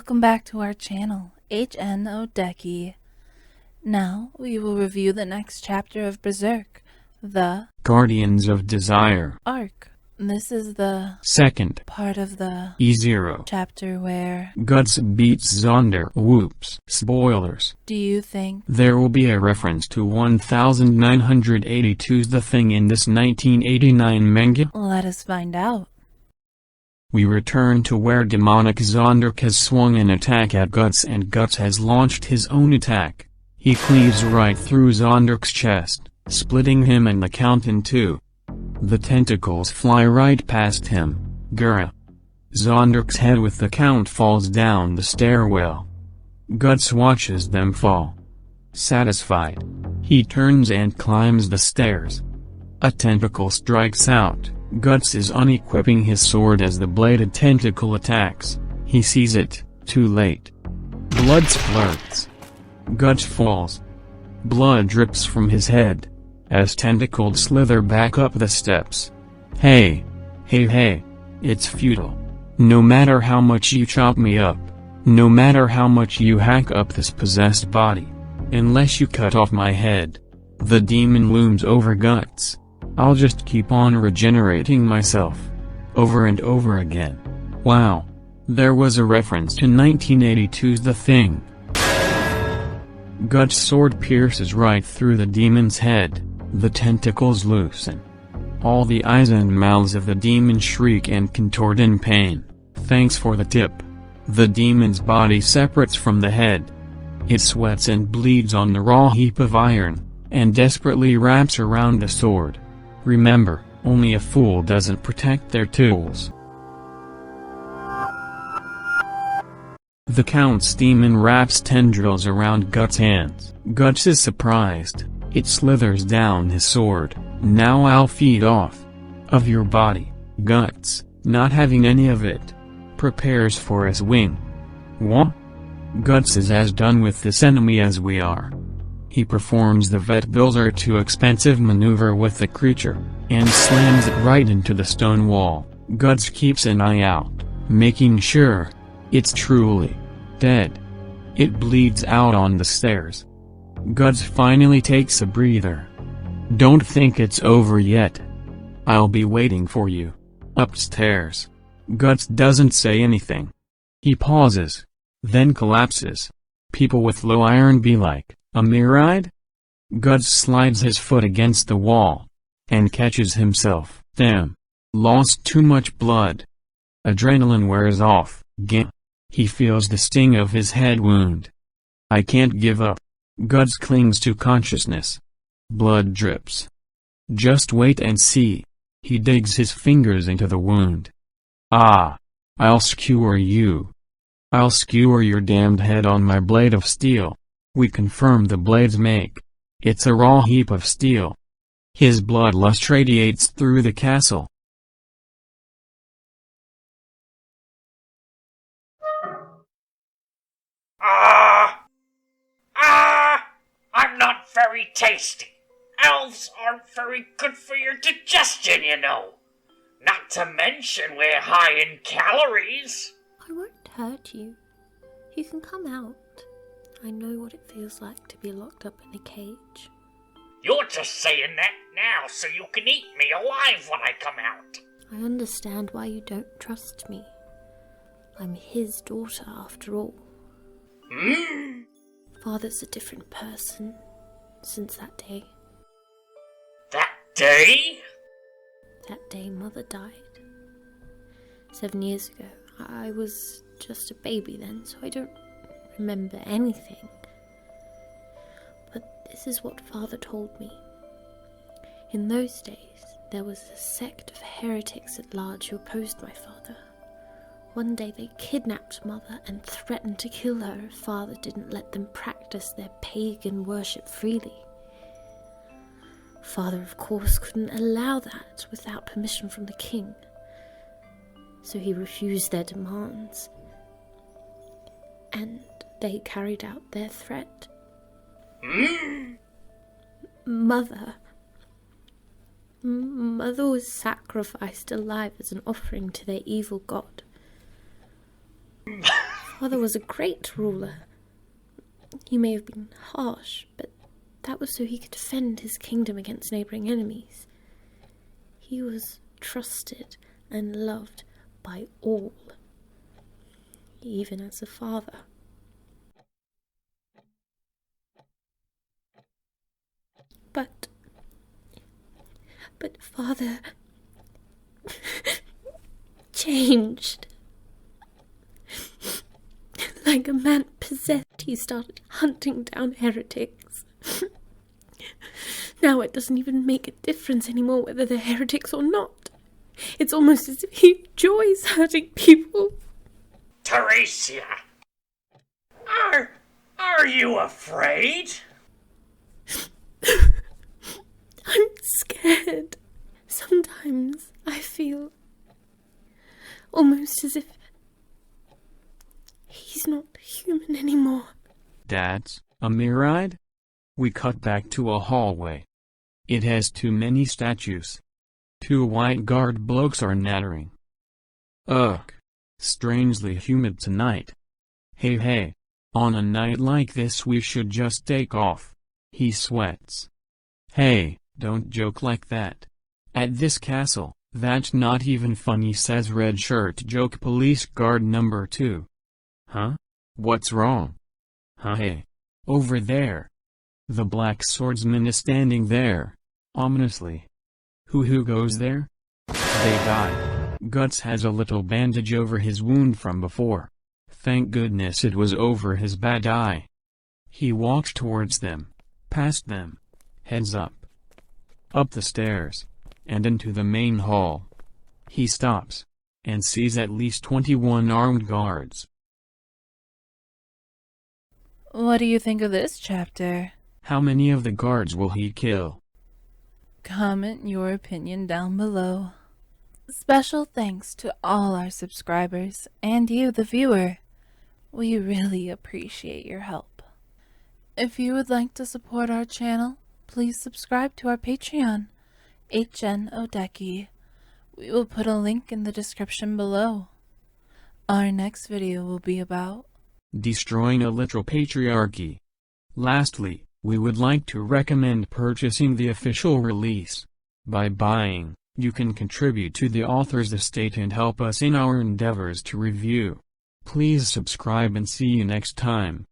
Welcome back to our channel, HN Odeki. Now we will review the next chapter of Berserk, the Guardians of Desire arc. This is the second part of the E0 chapter where Guts beats Zonder. Whoops. Spoilers. do you think There will be a reference to 1982's The Thing in this 1989 manga? let us find out. We return to where demonic Zonderk has swung an attack at Guts and Guts has launched his own attack. He cleaves right through Zonderk's chest, splitting him and the Count in two. The tentacles fly right past him. Gura. Zonderk's head with the Count falls down the stairwell. Guts watches them fall. Satisfied, he turns and climbs the stairs. A tentacle strikes out. Guts is unequipping his sword as the bladed tentacle attacks. He sees it, too late. Blood splurts. Guts falls. Blood drips from his head, as tentacles slither back up the steps. Hey, it's futile. No matter how much you chop me up, no matter how much you hack up this possessed body, unless you cut off my head. The demon looms over Guts. I'll just keep on regenerating myself, over and over again. Wow. There was a reference to 1982's The Thing. Guts' sword pierces right through the demon's head. The tentacles loosen. All the eyes and mouths of the demon shriek and contort in pain. Thanks for the tip. The demon's body separates from the head. It sweats and bleeds on the raw heap of iron, and desperately wraps around the sword. Remember, only a fool doesn't protect their tools. The Count's demon wraps tendrils around Guts' hands. Guts is surprised. It slithers down his sword. Now I'll feed off of your body. Guts, not having any of it, prepares for his wing. What? Guts is as done with this enemy as we are. He performs the vet builder too expensive maneuver with the creature, and slams it right into the stone wall. Guts keeps an eye out, making sure it's truly dead. It bleeds out on the stairs. Guts finally takes a breather. Don't think it's over yet. I'll be waiting for you upstairs. Guts doesn't say anything. He pauses, then collapses. People with low iron be like, a miride? Guts slides his foot against the wall, and catches himself. Damn. Lost too much blood. Adrenaline wears off. He feels the sting of his head wound. I can't give up. Guts clings to consciousness. Blood drips. Just wait and see. He digs his fingers into the wound. Ah. I'll skewer you. I'll skewer your damned head on my blade of steel. We confirm the blades make. It's a raw heap of steel. His bloodlust radiates through the castle. I'm not very tasty. Elves aren't very good for your digestion, you know. Not to mention we're high in calories. I won't hurt you. You can come out. I know what it feels like to be locked up in a cage. You're just saying that now so you can eat me alive when I come out. I understand why you don't trust me. I'm his daughter after all. Father's a different person since that day. That day? That day Mother died. 7 years ago. I was just a baby then, so I don't remember anything. But this is what Father told me. In those days, there was a sect of heretics at large who opposed my father. One day they kidnapped Mother and threatened to kill her if Father didn't let them practice their pagan worship freely. Father, of course, couldn't allow that without permission from the king. So he refused their demands. And they carried out their threat. Mother was sacrificed alive as an offering to their evil god. father was a great ruler. He may have been harsh, but that was so he could defend his kingdom against neighbouring enemies. He was trusted and loved by all, even as a father. But father changed. Like a man possessed, he started hunting down heretics. Now it doesn't even make a difference anymore whether they're heretics or not. It's almost as if he enjoys hurting people. Theresia! Are you afraid? I'm scared. Sometimes I feel almost as if he's not human anymore. Dad's a mirror? We cut back to a hallway. It has too many statues. 2 white guard blokes are nattering. Ugh. Strangely humid tonight. Hey, on a night like this we should just take off. He sweats. Hey, don't joke like that. At this castle, that's not even funny, says red shirt joke police guard number 2. Huh? What's wrong? Huh? Hey. Over there. The black swordsman is standing there, ominously. Who goes there? They die. Guts has a little bandage over his wound from before. Thank goodness it was over his bad eye. He walks towards them, past them, heads up the stairs, and into the main hall. He stops, and sees at least 21 armed guards. What do you think of this chapter? How many of the guards will he kill? Comment your opinion down below. Special thanks to all our subscribers and you, the viewer. We really appreciate your help. If you would like to support our channel, please subscribe to our Patreon, Odeki. We will put a link in the description below. Our next video will be about destroying a literal patriarchy. Lastly, we would like to recommend purchasing the official release. By buying, you can contribute to the author's estate and help us in our endeavors to review. Please subscribe and see you next time.